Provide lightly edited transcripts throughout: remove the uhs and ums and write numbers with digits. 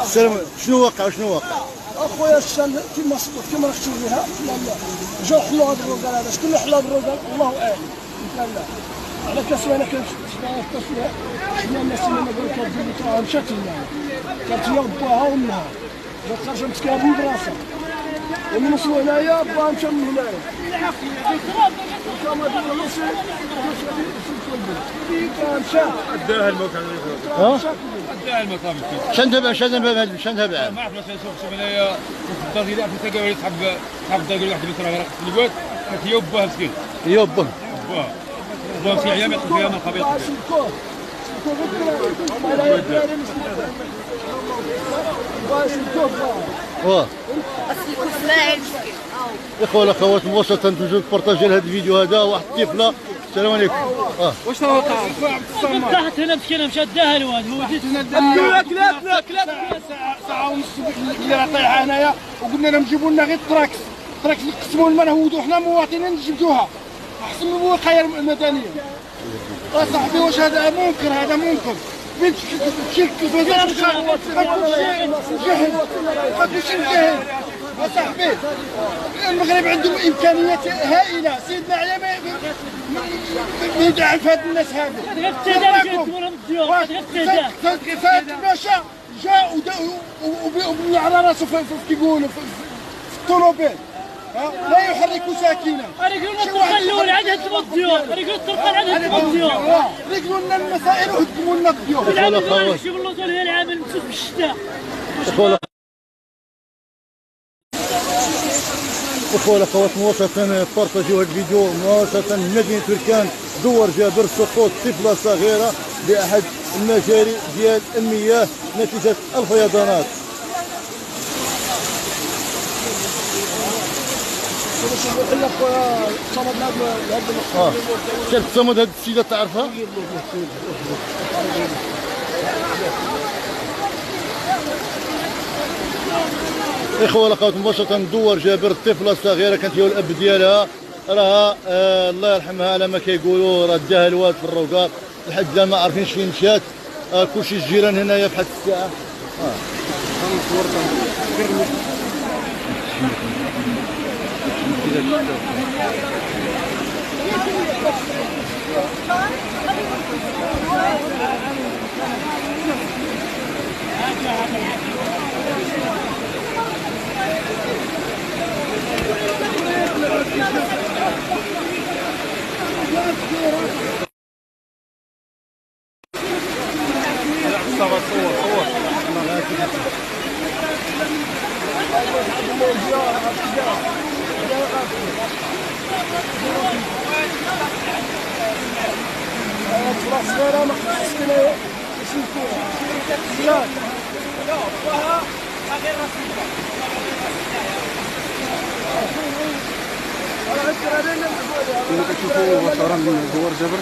السلام. شنو وقع وشنو وقع؟ اخويا الشام كيما صدق كيما راك تشوف فيها جاو حلوا هذا الرجال هذا، شكون اللي حلا هذا الرجال؟ الله اعلم. لا على كاسه انا كنت فيها شنو الناس اللي ما قالوا كتجيب لك مشات لنا كانت هي باها وامها جات خارجه متكابين براسها ومن وصلوا هنايا باها مشى من هنايا اداها المكان. اداها المكان. شن تبع شن تبع. ما عرفنا شنو هنايا في الدار ديالها في تلقى صاحب الدار ديال واحد المتر على في الواد كانت هي وباها مسكين. هي وباه. باه في عيام يقتل فيها من قبيل. واه اخوة والاخوات مباشرة توجد بارطاجي لهذا الفيديو هذا. واحد الطفلة. السلام عليكم. واش توقع؟ تحت هنا مسكينه مشات داها الواد هو جيت هنا كلاب ساعة ونص اللي راه طايحة هنايا وقلنا لهم جيبوا لنا غير التراكس نقسموا الماء نهودوا حنا مواطنين نجبدوها احسن من الوقاية المدنية. صاحبي واش هذا منكر؟ هذا منكر. بنت تمشي التلفزيون جهل صاحبي. المغرب عندهم امكانيات هائله. سيدنا علي ما يدعم في هاد الناس هذو. فهاد الباشا جا وبني على راسه كيقولوا في الطوموبيل لا يحرك ساكنا. يقولون الطرقه الاولى عندها الديور، يقولون الطرقه عندها الديور، يقولوا لنا المسائل وهدموا لنا الديور. العامل شوف اللوطو هي العامل مسوس بالشتاء. اخوة الاخوات مواصلة بارطاجيو هذا الفيديو مواصلة مدينة بركان دوار جابر سقوط طفلة صغيرة بأحد المجاري ديال المياه نتيجة الفيضانات. كانت تصمد هذه السيدة تعرفها؟ اخوة الاخوات مباشرة دوار جابر الطفلة صغيرة كانت هي والاب ديالها راها الله يرحمها على ما كيقولوا راه داها الواد في الروقات لحد الان ما عارفينش فين مشات. كلشي الجيران هنايا بحال الساعة. كما كتشوفوا مصورا من دوار جابر.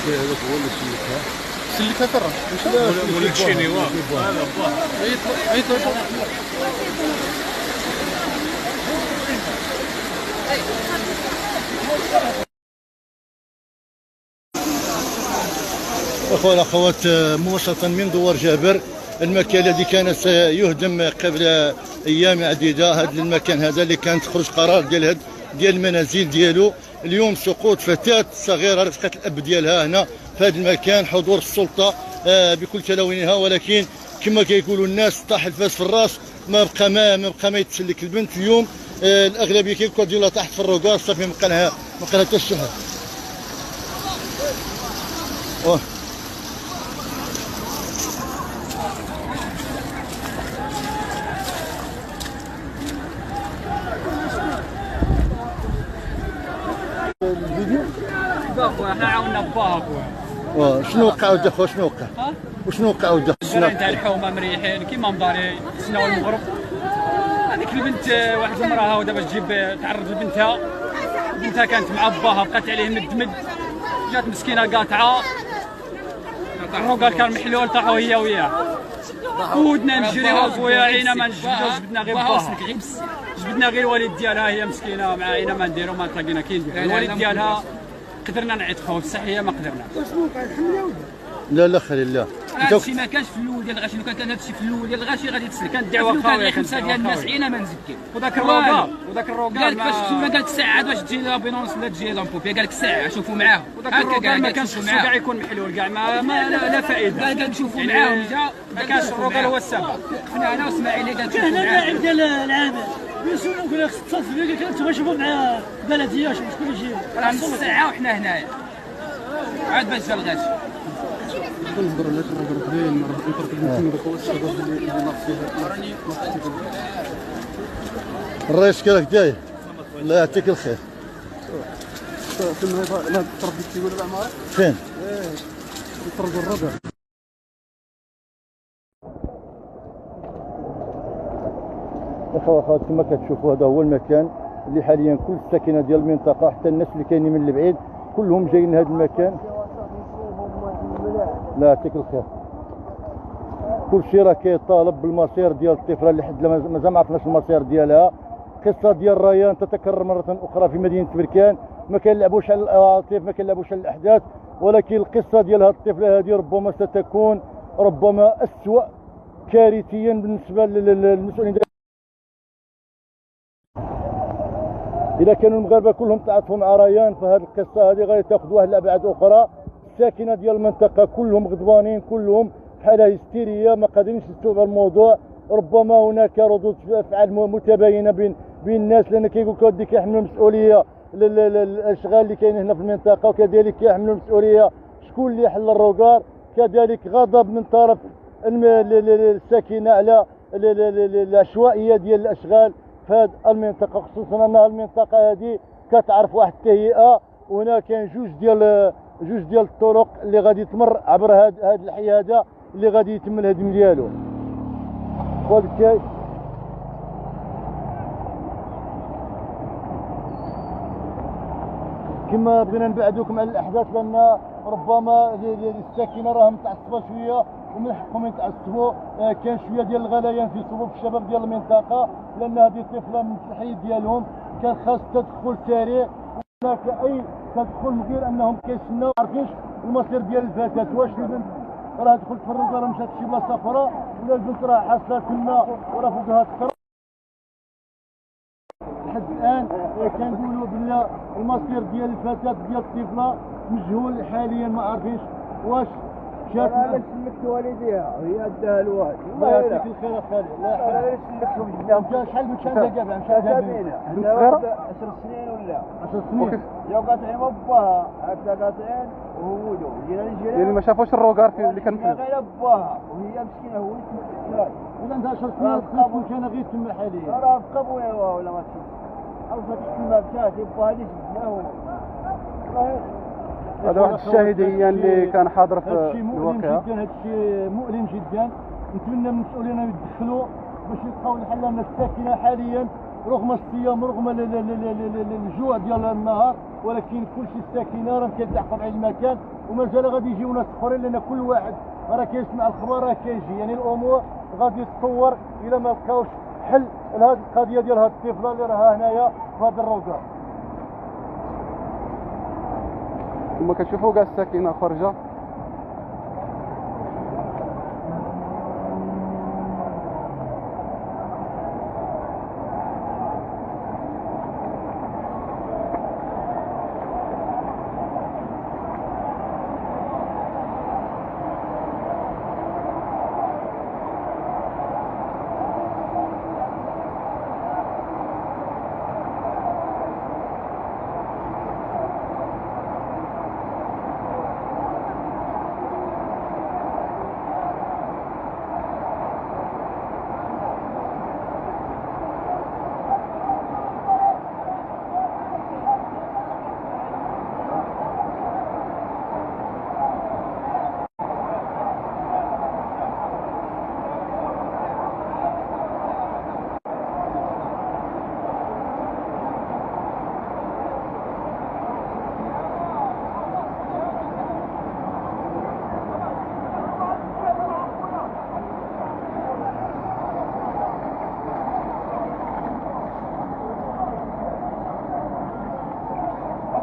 هذاك هو اللي سلكها ترى ولد الشينيوا هذا يطلع اخوة الاخوات مباشرة من دوار جابر المكان الذي كان سيهدم قبل ايام عديده. هذا المكان هذا اللي كانت تخرج قرار ديال المنازل ديالو اليوم سقوط فتاة صغيرة رفقة الاب ديالها هنا في هذا المكان. حضور السلطة بكل تلاوينها ولكن كما كيقولوا الناس طاح الفاس في الراس ما بقى ما يتسلك البنت. اليوم الاغلبيه كيبقاو ديالها تحت في الروكار صافي ما بقى لها حتى الشهر. الفيديو اخويا حنا عاوننا باها اخويا. شنو وقع ولد اخويا شنو وقع؟ وشنو وقع ولد الجيران تاع الحومه مريحين كيما مداري تسناو المغرب. هذيك ديك البنت واحد المراه ودابا تجيب تعرض لبنتها، بنتها كانت مع باها بقات عليه مد جات مسكينه قاطعه، الروكار كان محلول طاحوا هي وياه. ودنا نجريو اخويا عينا ما نجبدوش، جبدنا غير باها، جبدنا غير الوالد ديالها، هي مسكينه مع عينا ما نديرو ما تلاقينا كي نديرو. الوالد ديالها قدرنا نعتقوه بصح هي ما قدرنا. لا لا خلي الله. هادشي ما كانش في الاول ديال الغاشي، لو كان هادشي في الاول ديال الغاشي غادي تسلك، كانت دعوه خاويه، كان 5 ديال الناس عينا ما نزكي. وداك الروكار قال لك فاش ما قال لك ساعه باش تجي لابينونس ولا تجي لامبوبيا، قال لك ساعه شوفوا معاهم. هكا كاع ما كانش كاع يكون محلول كاع لا فائده. قال نشوفوا معاهم جا ما كانش الروكار هو السبب. وقفنا انا واسماعيل قال نشوفوا معاهم. كان اللاعب ديال العامل بيسولوا قال لك اتصل فيا قال لك انتم شوفوا مع البلديه شكون يجي. راه نص ساعه وحنا هنايا عاد باش جا الغاشي. نهضروا على الرجل قبيل الرئيس كيفك داير؟ الله يعطيك الخير. تم هذا لا تربي تقول العماره فين؟ الطرق الربع. اخوة كما كتشوفوا هذا هو المكان اللي حاليا كل الساكنه ديال المنطقه حتى الناس اللي كاينين من البعيد كلهم جايين لهذا المكان. لا يعطيك الخير. كل شيء راه كيطالب بالمصير ديال الطفله اللي حد مازال ما عرفناش المصير ديالها. قصه ديال ريان تتكرر مره اخرى في مدينه بركان، ما كنلعبوش على العواطف، ما كنلعبوش على الاحداث، ولكن القصه ديال هذه الطفله هذه ربما ستكون اسوأ كارثيا بالنسبه للمسؤولين. اذا كانوا المغاربه كلهم تعاطفوا مع ريان فهذه القصه هذه غادي تاخذ واحد الابعاد اخرى. الساكنه ديال المنطقه كلهم غضبانين، كلهم حاله هستيريه، ما قادرينش يستوعبوا الموضوع. ربما هناك ردود افعال متباينه بين الناس، لان كيقول لك ودي كيحملوا المسؤوليه الاشغال اللي كاين هنا في المنطقه، وكذلك كيحملوا المسؤوليه شكون اللي حل الروكار. كذلك غضب من طرف الساكنه على العشوائيه ديال الاشغال في هذه المنطقه، خصوصا ان المنطقه هذه كتعرف واحد التهيئه، وهنا كاين جوج ديال الطرق اللي غادي تمر عبر هذا الحي هذا اللي غادي يتم الهدم ديالو. وبالتالي كما بغينا نبعدوكم على الاحداث، لان ربما الساكنه راهم متعصبه شويه ومن حقهم يتعصبوا. كان شويه ديال الغليان في صفوف الشباب ديال المنطقه، لان هذه طفله من التحيي ديالهم كان خاص تدخل سريع، هناك اي تدخل من غير انهم كيتسناو عارفينش المصير ديال الفتاه. واش البنت راه دخلت في الروكار مشات شي بلاصه اخرى، ولا البنت راه حاصله تما وراه فوقها تقرا. لحد الان كنقولوا بلي المصير ديال الفتاه ديال الطفله مجهول حاليا، ما عارفينش واش مشات. انا سلكت والديها وهي اداها الوالد. الله يعطيك الخير اخويا. الله يحفظك. انا سلكتهم جبناهم. شحال من شهر كاع مشات عندها 10 سنين ولا 10 سنين. يا قاطعين باها هكذا قاطعين وهودو جينا نجري يعني ما شافوش الروكار اللي كان فيه غير باها وهي مسكينه هو ولا عندها 10 سنين كان غير تما حاليا. راه في قبوه ولا ما تشوف اوصلت الكلمه مشات باها اللي شفناه. هذا واحد الشاهديه اللي كان حاضر في الواقعه. هذا الشيء مؤلم جدا. نتمنى من المسؤولين يدخلوا باش يلقاو الحل، لان الساكنه حاليا رغم الصيام رغم الجوع ديال النهار، ولكن كلشي الساكنه راه كيتعقب على المكان، ومازال غادي يجيو ناس اخرين، لان كل واحد راه كيسمع الخبر راه كيجي. يعني الامور غادي تطور الى ما لقاوش حل لهذه القضيه ديال هذه الطفله اللي راها هنايا في هذا الروكار. ثم كتشوفوا كاع الساكنه خارجه.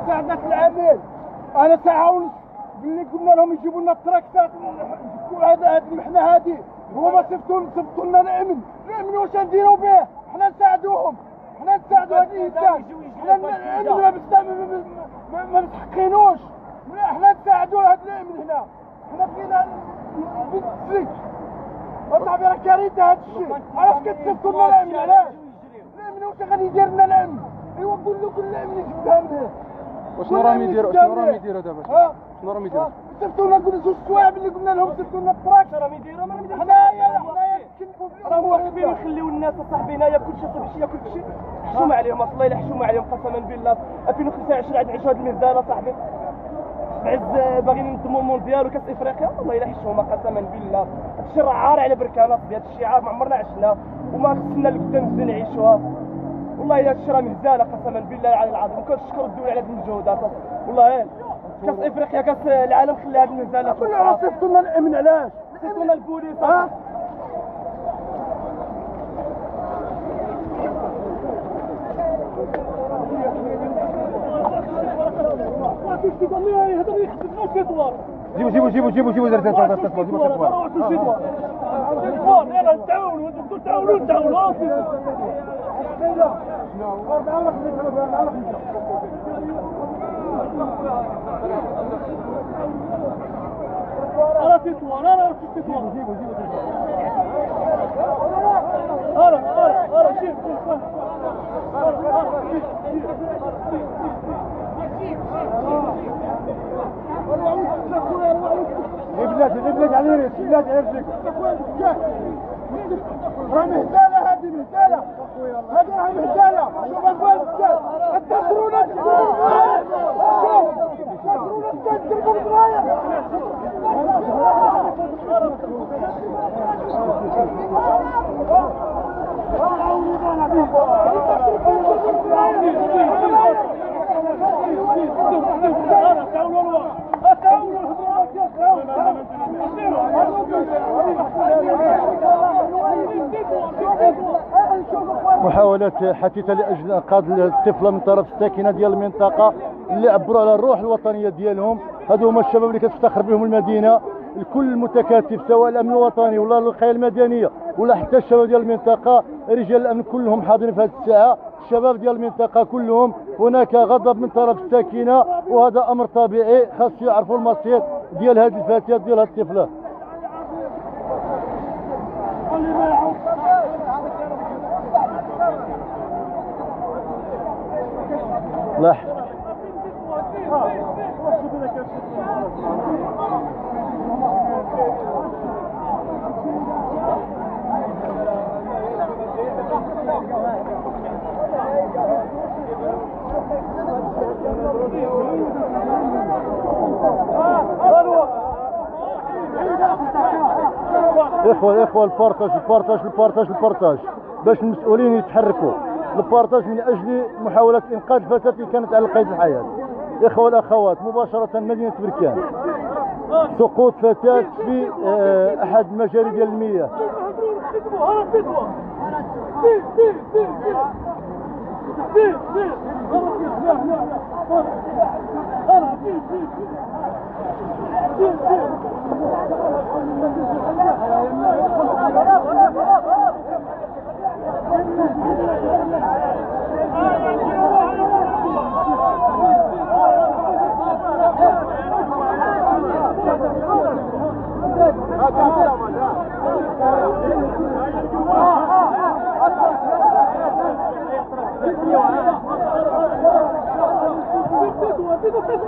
مساعدة العمل. انا ساعة ونص باللي قلنا لهم يجيبوا لنا التراكتات هذا المحنة هذه، هما صيفطوا لنا الامن واش نديروا به؟ حنا نساعدوهم، حنا نساعدوا هذه الانسان، حنا الامن ما مستحقينوش، حنا نساعدوا هذا الامن هنا، حنا بغينا بالتسليك. اصاحبي راه كارثة هذا الشيء، علاش كتصيفطوا لنا الامن؟ علاش؟ الامن واش غادي يدير لنا الامن؟ ايوا قول له الامن يجبدها لنا. وشنو راهم يديروا دابا؟ شنو راهم يديروا؟ صيفطوا لنا قلنا زوج سوايع باللي قلنا لهم صيفطوا لنا التراك. راهم يديروا حنايا راهم واقفين يخليو الناس اصاحبي هنايا كلشي صبحي ياكل كلشي. حشومه عليهم اصلا الا حشومه عليهم قسما بالله. 2025 عاد نعيشوا هذا المزدان اصاحبي بعز باغيين ننظموا المونديال وكاس افريقيا، والله الا حشومه قسما بالله. هذا الشيء راه عار على بركانه، هذا الشيء عار ما عمرنا عشناه وما خصنا لقدام نزيدو نعيشوها. والله الا هذا الشيء راه مهزاله قسما بالله العلي العظيم. كنشكر الدوله على هذه المجهودات والله. كاس افريقيا كاس العالم خلي هذه المهزله كلها. راه صيفطوا لنا الامن، علاش؟ صيفطوا لنا البوليس. جيبوا البلاد على ريس، البلاد على رجلك. راه مهزاله هذه، مهزاله هذه، راه مهزاله. شوف اخوان الرجال التصرونا تضربوا بالرايه. محاولات حثيثة لأجل إنقاذ الطفلة من طرف الساكنة ديال المنطقة اللي عبروا على الروح الوطنية ديالهم. هادو هما الشباب اللي كتفتخر بهم المدينة. الكل متكاتف سواء الأمن الوطني ولا الوقاية المدنية ولا حتى الشباب ديال المنطقة. رجال الأمن كلهم حاضرين في هذه الساعة، الشباب ديال المنطقة كلهم. هناك غضب من طرف الساكنة وهذا أمر طبيعي، خاص يعرفوا المصير ديال هذه الفتاة ديال هذه الطفلة. لاحظ اخوة البارتاج باش المسؤولين يتحركوا. البارتاج من اجل محاولة انقاذ الفتاة اللي كانت على قيد الحياة. اخوة الاخوات، مباشرة مدينة بركان، سقوط فتاة في احد المجاري ديال المياه.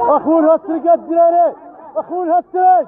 اخوون هالطريقة الدراري، اخوون هالطريق.